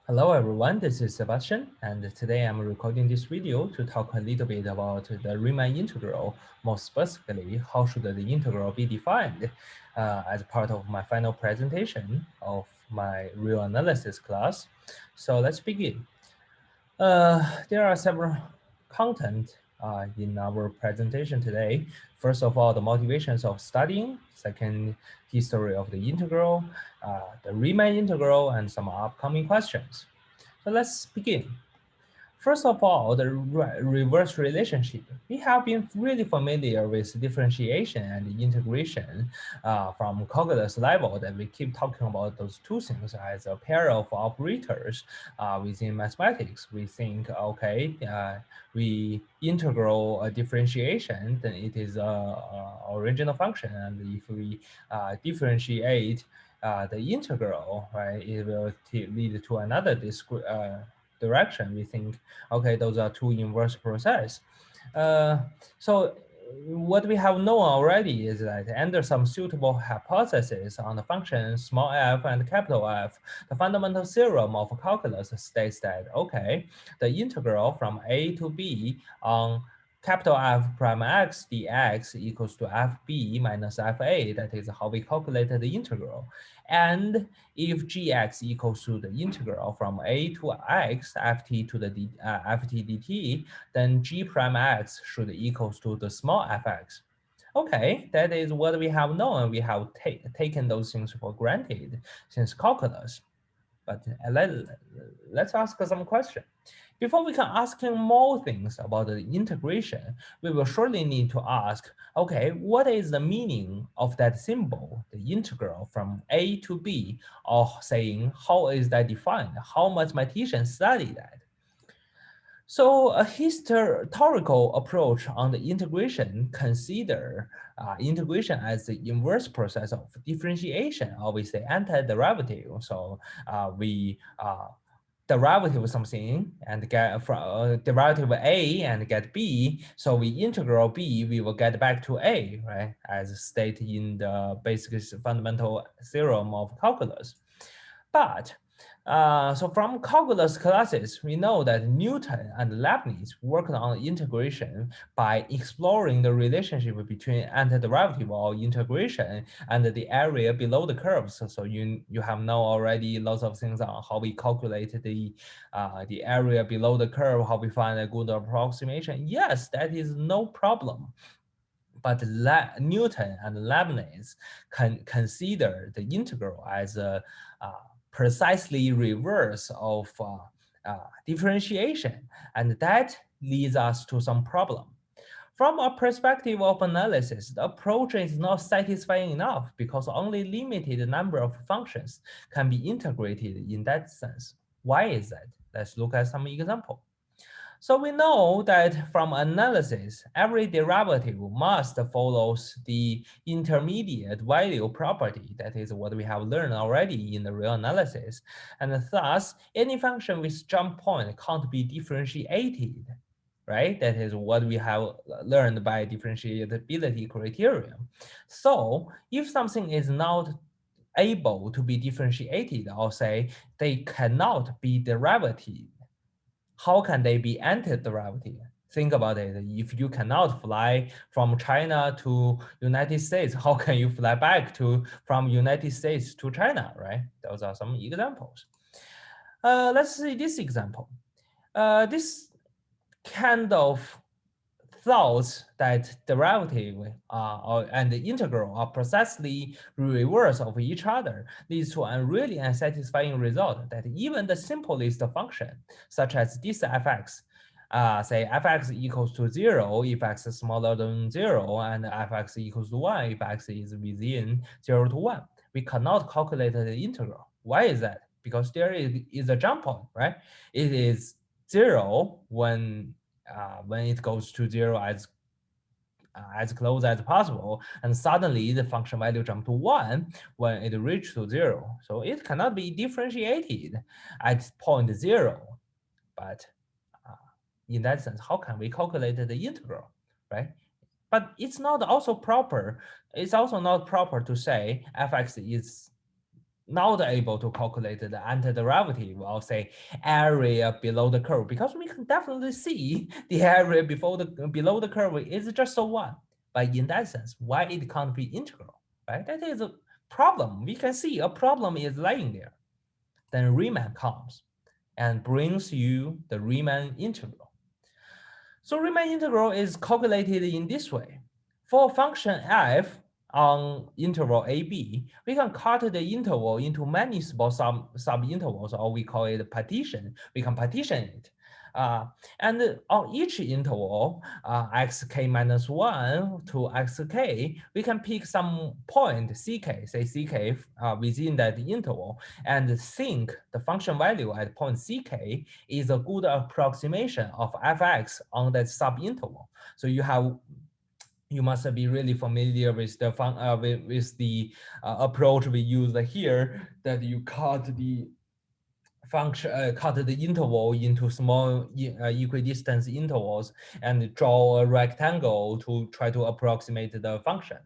Hello everyone, this is Sebastian, and today I'm recording this video to talk a little bit about the Riemann integral. More specifically, how should the integral be defined as part of my final presentation of my real analysis class. So let's begin. There are several content in our presentation today. First of all, the motivations of studying. Second, history of the integral, the Riemann integral, and some upcoming questions. So let's begin. First of all, the reverse relationship. We have been really familiar with differentiation and integration from calculus level that we keep talking about those two things as a pair of operators within mathematics. We think, okay, we integral a differentiation, then it is a original function. And if we differentiate the integral, right, it will lead to another direction. We think, okay, those are two inverse process. Uh, so what we have known already is that under some suitable hypothesis on the function small f and capital F, the fundamental theorem of calculus states that, okay, the integral from a to b on capital F prime x dx equals to fb minus fa. That is how we calculated the integral. And if gx equals to the integral from a to x ft to the ft dt, then g prime x should equals to the small fx. Okay, that is what we have known. We have taken those things for granted since calculus. But let's ask some question. Before we can ask him more things about the integration, we will surely need to ask, okay, what is the meaning of that symbol, the integral from A to B, or saying, how is that defined? How mathematicians study that? So a historical approach on the integration consider integration as the inverse process of differentiation, obviously antiderivative. So we derivative of something and get from derivative of A and get B. So we integral B, we will get back to A, right? As stated in the basic fundamental theorem of calculus. But so from calculus classes, we know that Newton and Leibniz worked on integration by exploring the relationship between antiderivative or integration and the area below the curve. So you have know already lots of things on how we calculate the area below the curve, how we find a good approximation. Yes, that is no problem. But Newton and Leibniz can consider the integral as a precisely reverse of differentiation, and that leads us to some problem. From a perspective of analysis, the approach is not satisfying enough because only limited number of functions can be integrated in that sense. Why is that? Let's look at some example. So we know that from analysis, every derivative must follow the intermediate value property. That is what we have learned already in the real analysis. And thus, any function with jump point can't be differentiated, right? That is what we have learned by differentiability criterion. So if something is not able to be differentiated, or say they cannot be derivative, how can they be antiderivative? Think about it. If you cannot fly from China to United States, how can you fly back to from United States to China, right? Those are some examples. Let's see this example. This kind of thoughts that derivative and the integral are precisely reverse of each other leads to a really unsatisfying result that even the simplest function, such as this fx, say fx equals to 0 if x is smaller than 0, and fx equals to 1 if x is within 0 to 1. We cannot calculate the integral. Why is that? Because there is a jump point, right? It is 0 when it goes to 0 as close as possible, and suddenly the function value jump to 1 when it reaches to 0. So it cannot be differentiated at point 0. But in that sense, how can we calculate the integral, right? But it's not also proper. It's also not proper to say fx is not able to calculate the antiderivative or say area below the curve, because we can definitely see the area below the curve is just a one. But in that sense, why it can't be integral, right? That is a problem. We can see a problem is lying there. Then Riemann comes and brings you the Riemann integral. So Riemann integral is calculated in this way. For a function f on interval AB, we can cut the interval into many small sub-intervals, or we call it partition. We can partition it. And on each interval, xk minus 1 to xk, we can pick some point ck, say ck within that interval, and think the function value at point ck is a good approximation of fx on that subinterval. So you must be really familiar with the approach we use here, that you cut the function, cut the interval into small equidistant intervals and draw a rectangle to try to approximate the function.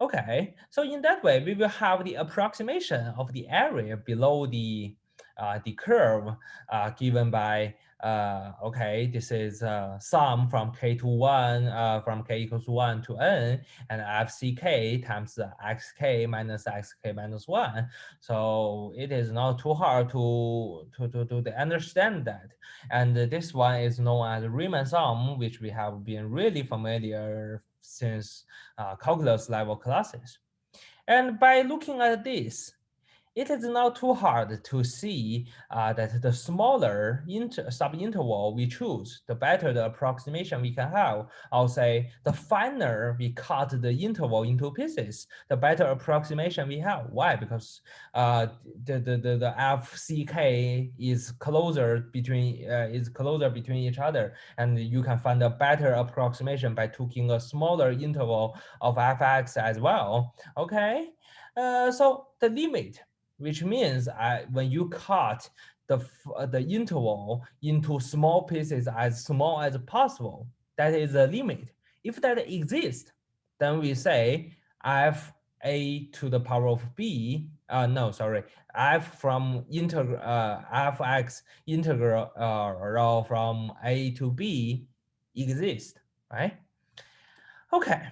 Okay, so in that way, we will have the approximation of the area below the curve given by okay, this is sum from k to 1, from k equals 1 to n, and fck times xk minus xk minus 1. So it is not too hard to understand that. And this one is known as Riemann sum, which we have been really familiar since calculus level classes. And by looking at this, it is not too hard to see that the smaller subinterval we choose, the better the approximation we can have. I'll say the finer we cut the interval into pieces, the better approximation we have. Why? Because the FCK is closer between each other, and you can find a better approximation by taking a smaller interval of fx as well. Okay, so the limit, which means when you cut the interval into small pieces as small as possible, that is the limit. If that exists, then we say f a to the power of b, no, sorry, f from fx integral from a to b exists, right? Okay,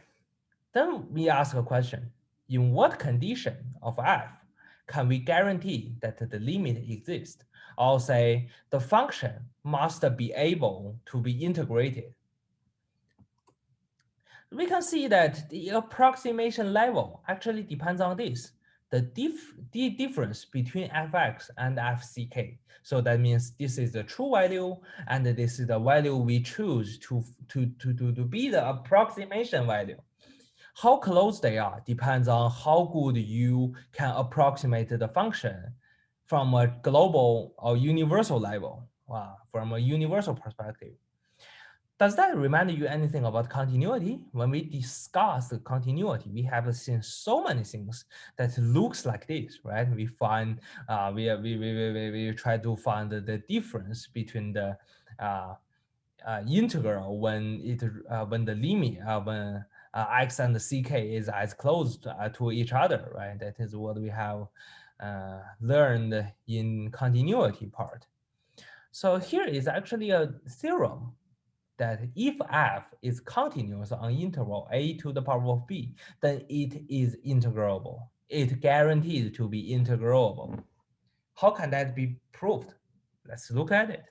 then we ask a question. In what condition of f can we guarantee that the limit exists? Or say the function must be able to be integrated. We can see that the approximation level actually depends on this, the difference between fx and fck. So that means this is the true value, and this is the value we choose to be the approximation value. How close they are depends on how good you can approximate the function from a global or universal level, from a universal perspective. Does that remind you anything about continuity? When we discuss the continuity, we have seen so many things that looks like this, right? We find we try to find the difference between the integral when the limit when x and ck is as close to each other, right? That is what we have learned in continuity part. So here is actually a theorem that if f is continuous on interval a to the power of b, then it is integrable. It guaranteed to be integrable. How can that be proved? Let's look at it.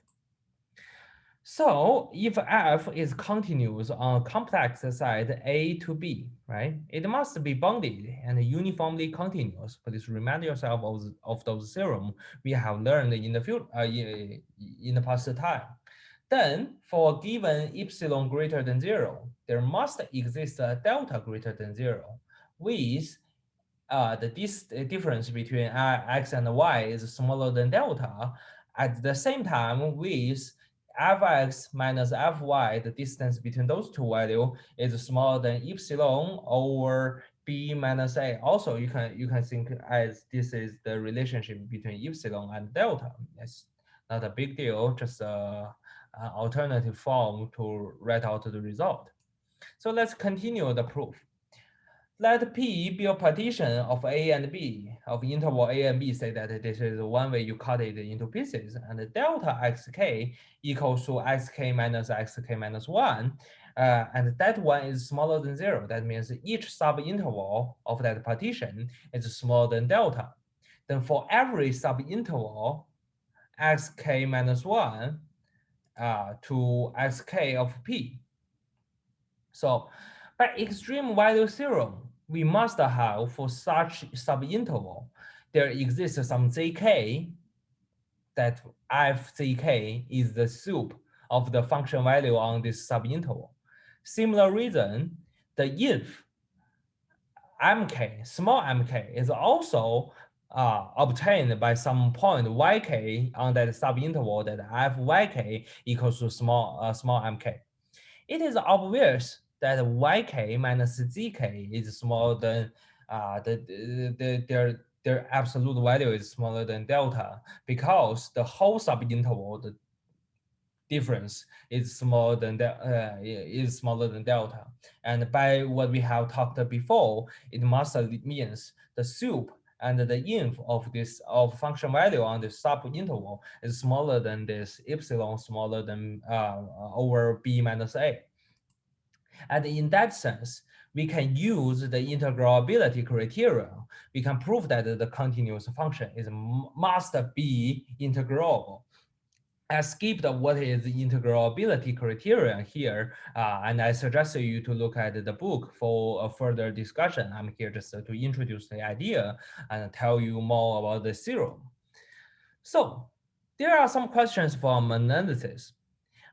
So if f is continuous on a complex side a to b, right, it must be bounded and uniformly continuous. Please remind yourself of those theorems we have learned in the past time. Then for a given epsilon greater than 0, there must exist a delta greater than 0 with the difference between x and y is smaller than delta. At the same time, with fx minus fy, the distance between those two values is smaller than epsilon over b minus a. Also, you can think as this is the relationship between epsilon and delta. It's not a big deal, just an alternative form to write out the result. So let's continue the proof. Let P be a partition of A and B, of interval A and B, say that this is one way you cut it into pieces, and delta xk equals to xk minus 1, and that one is smaller than 0. That means each subinterval of that partition is smaller than delta. Then for every subinterval, xk minus 1 to xk of P. So by extreme value theorem, we must have for such subinterval, there exists some zk that fzk is the sup of the function value on this subinterval. Similar reason, the if mk, small mk, is also obtained by some point yk on that subinterval that fyk equals to small mk. It is obvious that yk minus zk is smaller than their absolute value is smaller than delta, because the whole subinterval, the difference is smaller than delta. And by what we have talked before, it must means the sup and the inf of this function value on the subinterval is smaller than this epsilon smaller than over b minus a. And in that sense, we can use the integrability criterion. We can prove that the continuous function must be integrable. I skipped what is the integrability criterion here, and I suggest you to look at the book for a further discussion. I'm here just to introduce the idea and tell you more about the theorem. So there are some questions from analysis.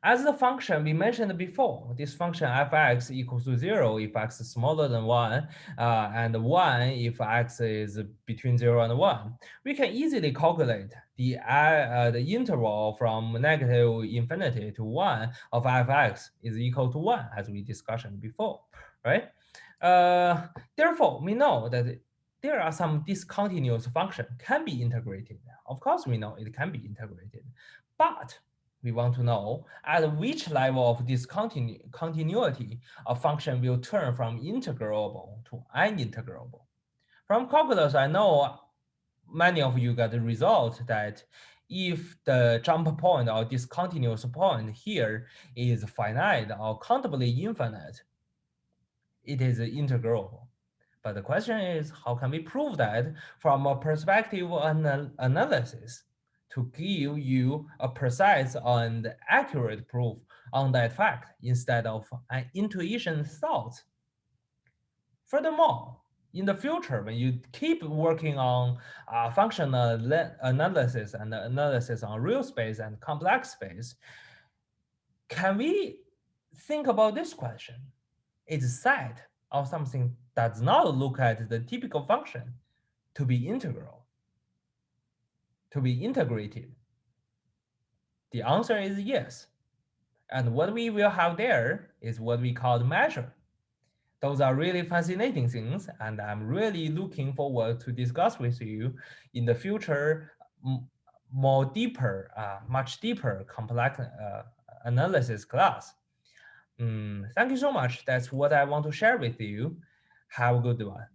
As the function we mentioned before, this function fx equals to 0 if x is smaller than 1, and 1 if x is between 0 and 1. We can easily calculate the interval from negative infinity to 1 of fx is equal to 1, as we discussed before, right? Therefore, we know that there are some discontinuous function can be integrated. Of course, we know it can be integrated, but we want to know at which level of this continuity a function will turn from integrable to unintegrable. From calculus, I know many of you got the result that if the jump point or discontinuous point here is finite or countably infinite, it is integrable. But the question is, how can we prove that from a perspective analysis to give you a precise and accurate proof on that fact instead of an intuition thought? Furthermore, in the future, when you keep working on functional analysis and analysis on real space and complex space, can we think about this question? Is set or something does not look at the typical function to be integral, to be integrated? The answer is yes. And what we will have there is what we call the measure. Those are really fascinating things, and I'm really looking forward to discuss with you in the future more deeper, much deeper complex analysis class. Thank you so much. That's what I want to share with you. Have a good one.